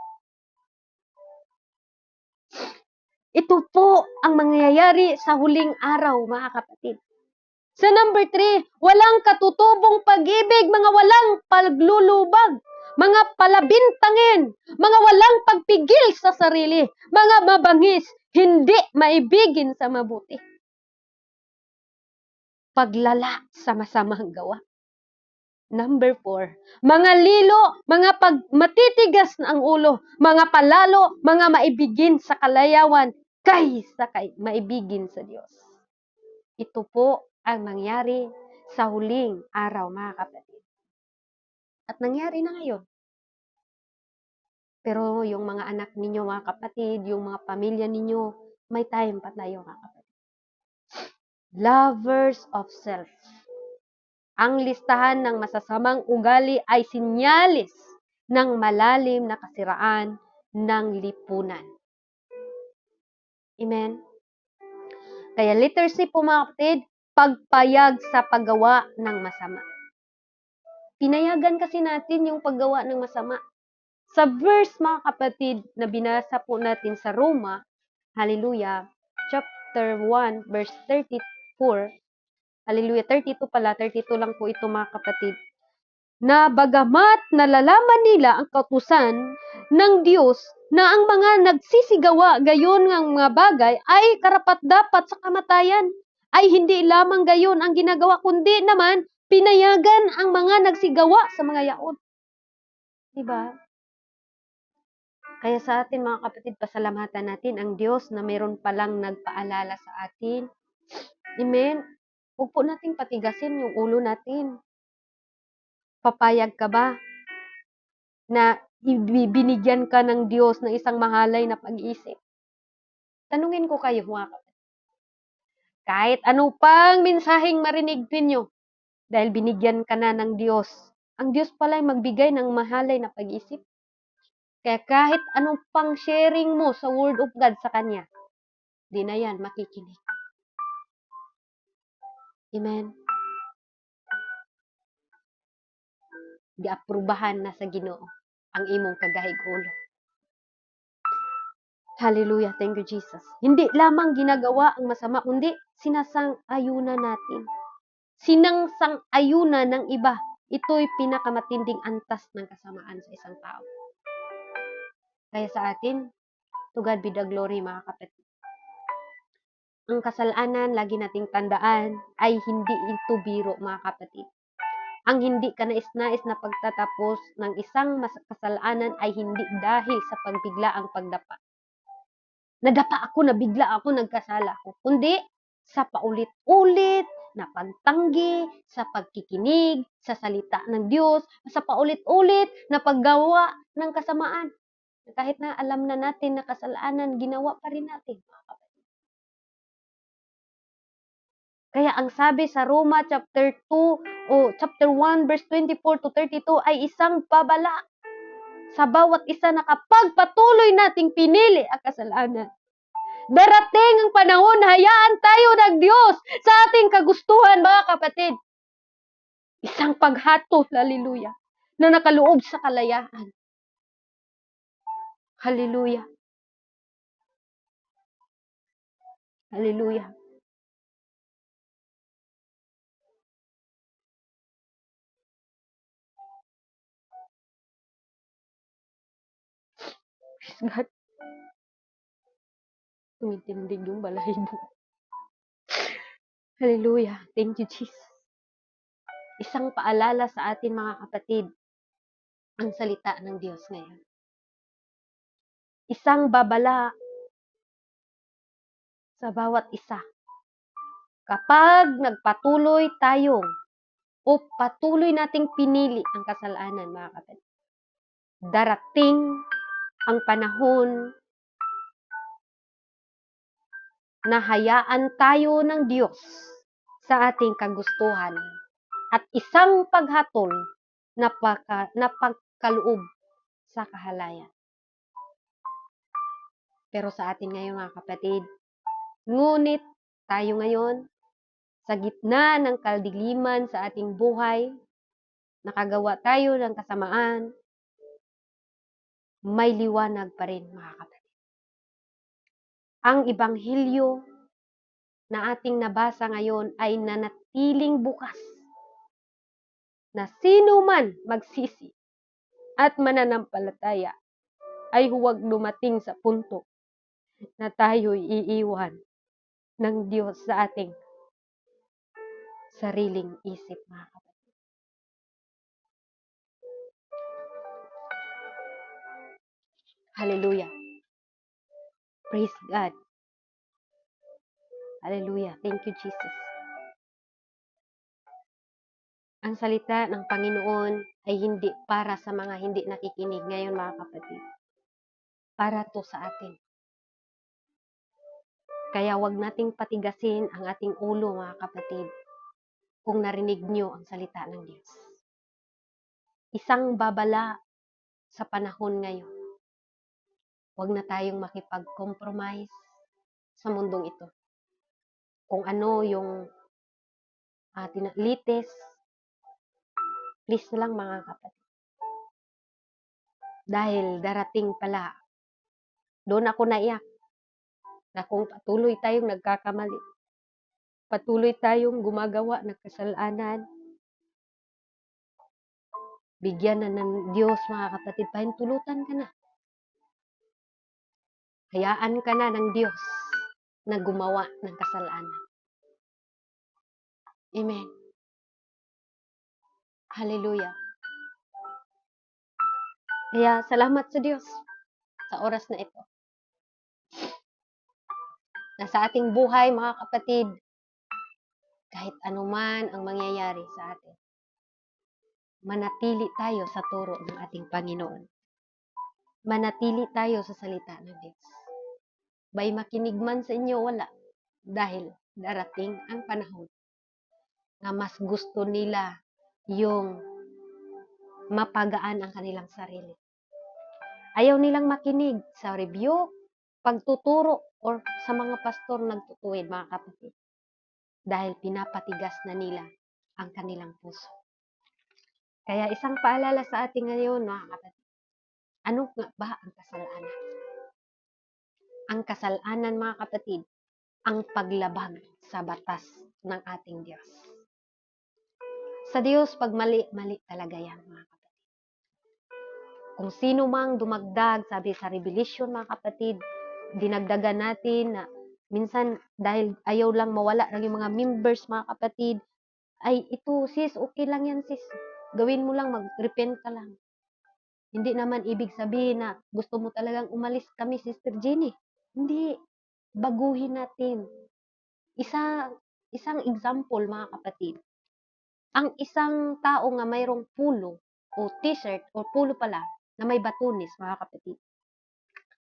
Ito po ang mangyayari sa huling araw, mga kapatid. Sa number 3, walang katutubong pag-ibig, mga walang paglulubag, mga palabintangin, mga walang pagpigil sa sarili, mga mabangis, hindi maibigin sa mabuti. Paglala sa masamang gawa. Number 4, mga lilo, mga matitigas na ang ulo, mga palalo, mga maibigin sa kalayawan, kaysa maibigin sa Diyos. Ito po ang nangyari sa huling araw, mga kapatid. At nangyari na ngayon. Pero yung mga anak ninyo, mga kapatid, yung mga pamilya ninyo, may time pa tayo, mga kapatid. Lovers of self. Ang listahan ng masasamang ugali ay sinyalis ng malalim na kasiraan ng lipunan. Amen? Kaya letter C po, mga kapatid, pagpayag sa paggawa ng masama. Pinayagan kasi natin yung paggawa ng masama. Sa verse, mga kapatid, na binasa po natin sa Roma, hallelujah, chapter 1, verse 34, hallelujah, 32 pala, 32 lang po ito, mga kapatid, na bagamat nalalaman nila ang kautusan ng Diyos na ang mga nagsisigawa gayon ng mga bagay ay karapat-dapat sa kamatayan, ay hindi lamang gayon ang ginagawa, kundi naman pinayagan ang mga nagsigawa sa mga yaon. Diba? Kaya sa atin, mga kapatid, pasalamatan natin ang Diyos na meron palang nagpaalala sa atin. Amen? Huwag po nating patigasin yung ulo natin. Papayag ka ba na binigyan ka ng Diyos ng isang mahalay na pag-iisip? Tanungin ko kayo, mga kapatid. Kahit ano pang mensaheng marinig ninyo, dahil binigyan ka na ng Diyos, ang Diyos pala ay magbigay ng mahalay na pag-iisip. Kaya kahit anong pang sharing mo sa Word of God sa Kanya, di na yan makikinig. Amen? Di aprubahan na sa Ginoo ang imong kagahig-ulo. Hallelujah. Thank you, Jesus. Hindi lamang ginagawa ang masama, kundi sinasang-ayunan natin. Sinangsang-ayunan ng iba. Ito'y pinakamatinding antas ng kasamaan sa isang tao. Kaya sa atin, to God be the glory, mga kapatid. Ang kasalanan, lagi nating tandaan, ay hindi ito biro, mga kapatid. Ang hindi ka nais-nais na pagtatapos ng isang kasalanan ay hindi dahil sa pagbiglaang pagdapa. Nadapa ako, nabigla ako, nagkasala ako. Kundi sa paulit-ulit na pagtanggi, sa pagkikinig, sa salita ng Diyos, sa paulit-ulit na paggawa ng kasamaan. Kahit na alam na natin na kasalanan, ginawa pa rin natin. Kaya ang sabi sa Roma chapter 2 o chapter 1 verse 24 to 32 ay isang babala sa bawat isa na kapag patuloy nating pinili ang kasalanan. Darating ang panahon, hayaan tayo ng Diyos sa ating kagustuhan, mga kapatid. Isang paghatol, hallelujah, na nakaloob sa kalayaan. Hallelujah. Hallelujah. Praise God. Tumitindig yung balahibo. Hallelujah. Thank you, Jesus. Isang paalala sa atin, mga kapatid, ang salita ng Diyos ngayon. Isang babala sa bawat isa. Kapag nagpatuloy tayong o patuloy nating pinili ang kasalanan, mga kapatid, darating ang panahon na hayaan tayo ng Diyos sa ating kagustuhan at isang paghatol na pagkaloob sa kahalayan. Pero sa atin ngayon, mga kapatid, ngunit tayo ngayon, sa gitna ng kadiliman sa ating buhay, nakagawa tayo ng kasamaan, may liwanag pa rin, mga kapatid. Ang Ebanghelyo na ating nabasa ngayon ay nanatiling bukas na sino man magsisi at mananampalataya ay huwag lumating sa punto na tayo'y iiwan ng Diyos sa ating sariling isip, mga kapatid. Hallelujah. Praise God. Hallelujah. Thank you, Jesus. Ang salita ng Panginoon ay hindi para sa mga hindi nakikinig ngayon, mga kapatid. Para to sa atin. Kaya wag nating patigasin ang ating ulo, mga kapatid, kung narinig nyo ang salita ng Diyos. Isang babala sa panahon ngayon. Wag na tayong makipag-compromise sa mundong ito. Kung ano yung latest, please lang, mga kapatid. Dahil darating pala, doon ako naiyak, na kung patuloy tayong nagkakamali, patuloy tayong gumagawa ng kasalanan, bigyan na ng Diyos, mga kapatid, pahintulutan ka na. Hayaan ka na ng Diyos na gumawa ng kasalanan. Amen. Hallelujah. Kaya salamat sa Diyos sa oras na ito. Na sa ating buhay, mga kapatid, kahit anuman ang mangyayari sa atin, manatili tayo sa turo ng ating Panginoon. Manatili tayo sa salita ng Diyos. Bay makinig man sa inyo, wala. Dahil darating ang panahon na mas gusto nila yung mapagaan ang kanilang sarili. Ayaw nilang makinig sa review, pagtuturo, or sa mga pastor nagtutuwid, mga kapatid. Dahil pinapatigas na nila ang kanilang puso. Kaya isang paalala sa ating ngayon, mga kapatid. Ano nga ba ang kasalanan? Ang kasalanan, mga kapatid, ang paglabag sa batas ng ating Diyos. Sa Diyos, pag mali talaga yan, mga kapatid. Kung sino mang dumagdag, sabi sa Revelation, mga kapatid, dinagdagan natin na Minsan, dahil ayaw lang mawala lang yung mga members, mga kapatid, ay ito sis, okay lang yan sis. Gawin mo lang, mag-repent ka lang. Hindi naman ibig sabihin na gusto mo talagang umalis kami, Sister Jenny. Hindi. Baguhin natin. Isang example, mga kapatid. Ang isang tao nga mayroong pulo o t-shirt o pulo pala na may batunis, mga kapatid.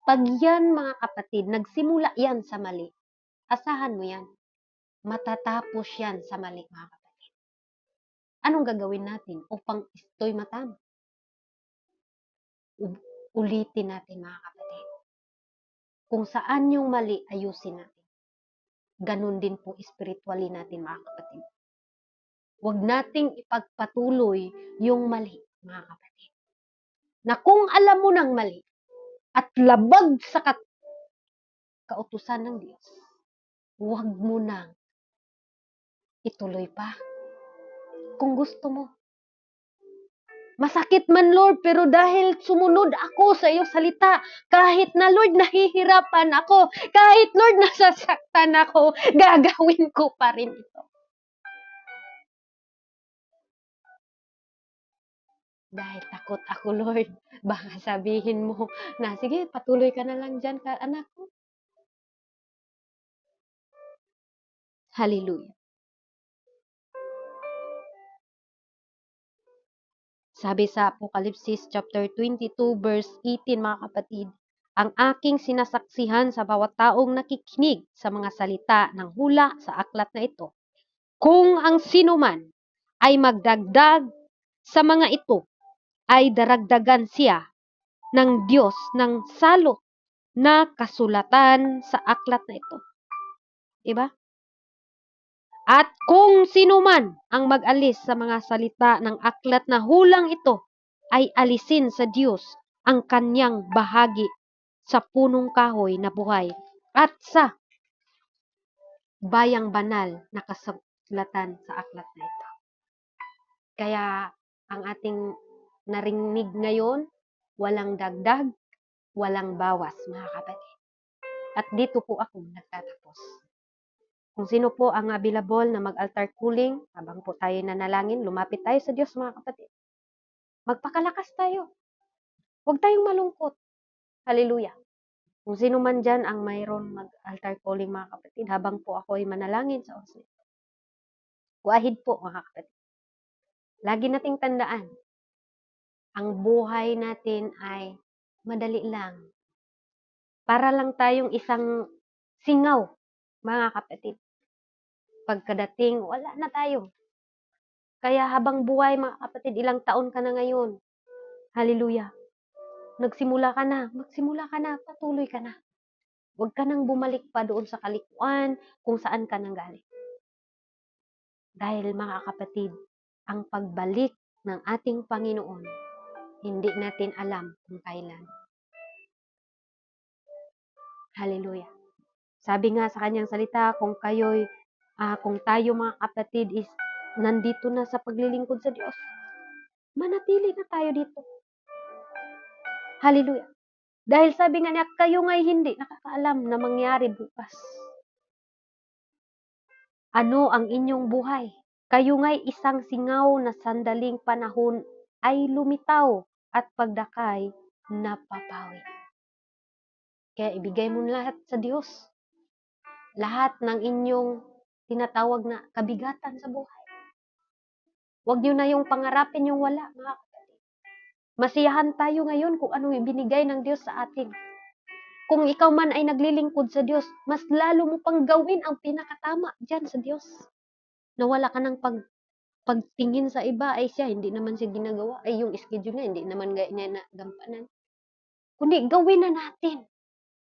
Pag yan, mga kapatid, nagsimula yan sa mali, asahan mo yan. Matatapos yan sa mali, mga kapatid. Anong gagawin natin upang isto'y matama? Ulitin natin, mga kapatid. Kung saan yung mali, ayusin natin. Ganun din po spiritually natin, mga kapatid. Huwag nating ipagpatuloy yung mali, mga kapatid. Na kung alam mo ng mali at labag sa kautusan ng Diyos, huwag mo nang ituloy pa. Kung gusto mo. Masakit man, Lord, pero dahil sumunod ako sa iyong salita, kahit na, Lord, nahihirapan ako, kahit, Lord, nasasaktan ako, gagawin ko pa rin ito. Dahil takot ako, Lord, baka sabihin mo na, sige, patuloy ka na lang dyan, anak ko. Hallelujah. Sabi sa Apocalypse chapter 22 verse 18, mga kapatid, ang aking sinasaksihan sa bawat taong nakikinig sa mga salita ng hula sa aklat na ito. Kung ang sinuman ay magdagdag sa mga ito, ay daragdagan siya ng Diyos ng salot na kasulatan sa aklat na ito. Diba? At kung sino man ang mag-alis sa mga salita ng aklat na hulang ito, ay alisin sa Diyos ang kanyang bahagi sa punong kahoy na buhay at sa bayang banal na kasulatan sa aklat na ito. Kaya ang ating narinig ngayon, walang dagdag, walang bawas, mga kapatid. At dito po ako nagtatapos. Kung sino po ang available na mag-altar calling, habang po tayo nanalangin, lumapit tayo sa Diyos, mga kapatid. Magpakalakas tayo. Huwag tayong malungkot. Hallelujah. Kung sino man dyan ang mayroon mag-altar calling, mga kapatid, habang po ako ay manalangin sa oras nito. Wahid po, mga kapatid. Lagi nating tandaan, ang buhay natin ay madali lang. Para lang tayong isang singaw, mga kapatid. Pagkadating, wala na tayo. Kaya habang buhay, mga kapatid, ilang taon ka na ngayon. Hallelujah. Magsimula ka na, patuloy ka na. Huwag ka nang bumalik pa doon sa kalikuan kung saan ka nang galing. Dahil, mga kapatid, ang pagbalik ng ating Panginoon, hindi natin alam kung kailan. Hallelujah. Sabi nga sa kanyang salita, kung tayo, mga kapatid, is nandito na sa paglilingkod sa Diyos, manatili na tayo dito. Hallelujah. Dahil sabi nga niya, kayo nga'y hindi nakakaalam na mangyari bukas. Ano ang inyong buhay? Kayo nga'y isang singaw na sandaling panahon ay lumitaw at pagdakay napapawi. Kaya ibigay mo lahat sa Diyos. Lahat ng inyong tinatawag na kabigatan sa buhay. Huwag nyo na yung pangarapin yung wala, mga kapatid. Masiyahan tayo ngayon kung anong ibinigay ng Diyos sa atin. Kung ikaw man ay naglilingkod sa Diyos, mas lalo mo pang gawin ang pinakatama dyan sa Diyos. Na wala ka ng pagtingin sa iba, ay siya, hindi naman siya ginagawa. Ay yung schedule niya, hindi naman niya nagampanan. Kundi gawin na natin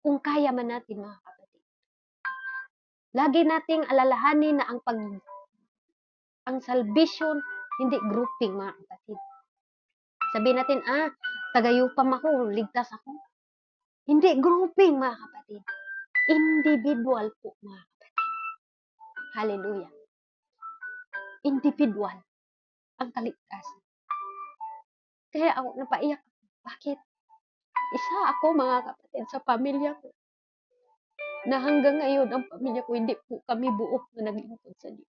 kung kaya man natin, mga kapatid. Lagi nating alalahanin na ang salvation, hindi grouping, mga kapatid. Sabihin natin, tagayupam ako, ligtas ako. Hindi grouping, mga kapatid. Individual po, mga kapatid. Hallelujah. Individual ang kaligtasan. Kaya ako napaiyak. Bakit? Isa ako, mga kapatid, sa pamilya ko. na hanggang ngayon ang pamilya ko hindi po kami buo na naglingkod sa Diyos.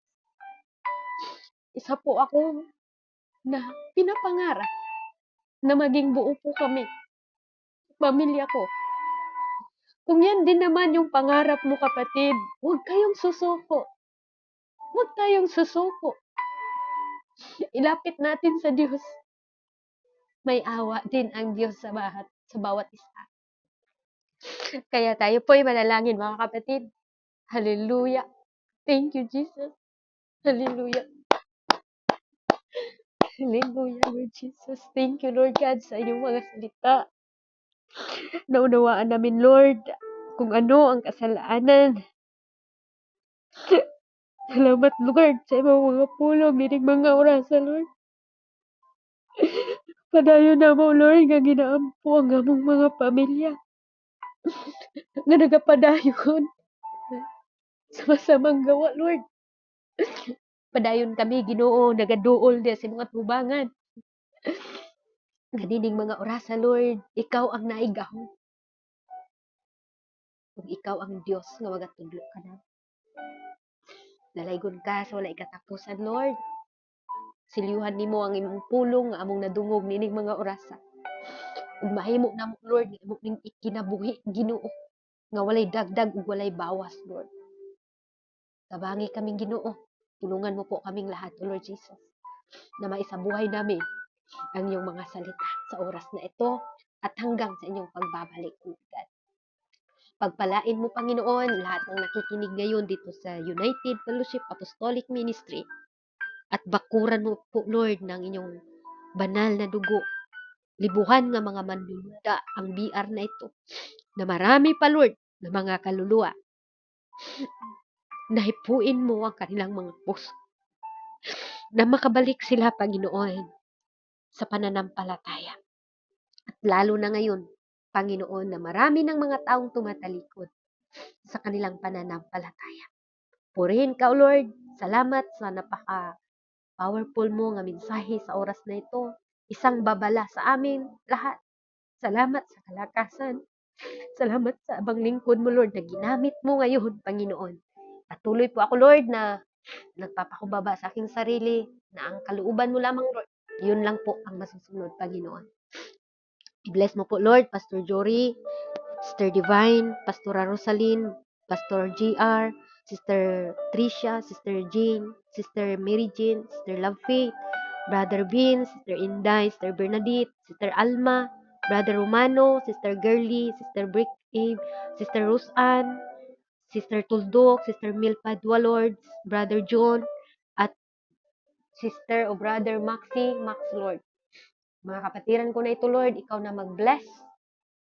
Isa po ako na pinapangarap na maging buo po kami, pamilya ko. Kung yan din naman yung pangarap mo kapatid, huwag kayong susuko. Huwag tayong susuko. Ilapit natin sa Diyos. May awa din ang Diyos sa bawat isa. Kaya tayo po'y manalangin mga kapatid. Hallelujah. Thank you, Jesus. Hallelujah. Hallelujah, Lord Jesus. Thank you, Lord God, sa inyong mga salita. Naunawaan namin, Lord, kung ano ang kasalanan. Salamat, Lord, sa imong mga pulong, nining mga orasa, Lord. Padayon na mo, Lord, nga ginaampo ang among mga pamilya. Nga nagapadayon sa masamang gawa, Lord. Padayon kami, Ginoo, nagaduol din sa mga tubangan. Nga nining mga orasa, Lord, ikaw ang naigahon. Kung ikaw ang Diyos nga magatudlo ka na. Dalaygon ka sa walay katapusan, Lord. Silyuhan nimo ang imong pulong nga among nadungog nining mga orasa. Ug mahimo na mo, Lord, nga imong ning ikinabuhi, Ginoo, nga walay dagdag ug walay bawas, Lord. Tabangi kaming Ginoo. Tulungan mo po kaming lahat, Lord Jesus, na maisabuhay namin ang iyong mga salita sa oras na ito at hanggang sa inyong pagbabalik, Lord God. Pagpalain mo, Panginoon, lahat ng nakikinig ngayon dito sa United Fellowship Apostolic Ministry at bakuran mo po, Lord, ng inyong banal na dugo. Libuhan nga mga manluluda ang BR na ito. Na marami pa, Lord, na mga kaluluwa. Nahipuin mo ang kanilang mga puso. Na makabalik sila, Panginoon, sa pananampalataya. At lalo na ngayon, Panginoon, na marami ng mga taong tumatalikod sa kanilang pananampalataya. Purihin ka, O Lord. Salamat sa napaka-powerful mo nga mensahe sa oras na ito. Isang babala sa amin lahat. Salamat sa kalakasan. Salamat sa abang lingkod mo, Lord, na ginamit mo ngayon, Panginoon. Patuloy po ako, Lord, na nagpapakumbaba sa aking sarili na ang kalooban mo lamang, Lord. Yun lang po ang masusunod, Panginoon. I-bless mo po, Lord, Pastor Jory, Sister Divine, Pastora Rosaline, Pastor GR, Sister Tricia, Sister Jean, Sister Mary Jean, Sister Love Faith, Brother Bean, Sister Inday, Sister Bernadette, Sister Alma, Brother Romano, Sister Girly, Sister Brick Abe, Sister Roseanne, Sister Tuldok, Sister Milpa Lords, Brother John, at Sister o Brother Max, Lord. Mga kapatiran ko na ito, Lord, ikaw na mag-bless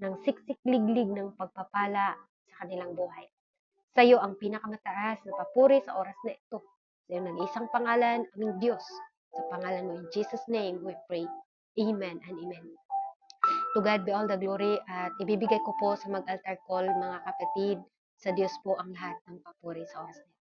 ng siksik-liglig ng pagpapala sa kanilang buhay. Sa iyo ang pinakamataas na papuri sa oras na ito. Sa iyo nag-isang pangalan, aming Diyos. Sa pangalan mo, in Jesus' name, we pray. Amen and amen. To God be all the glory at ibibigay ko po sa mag-altar call, mga kapatid, sa Diyos po ang lahat ng papuri sa oras na ito.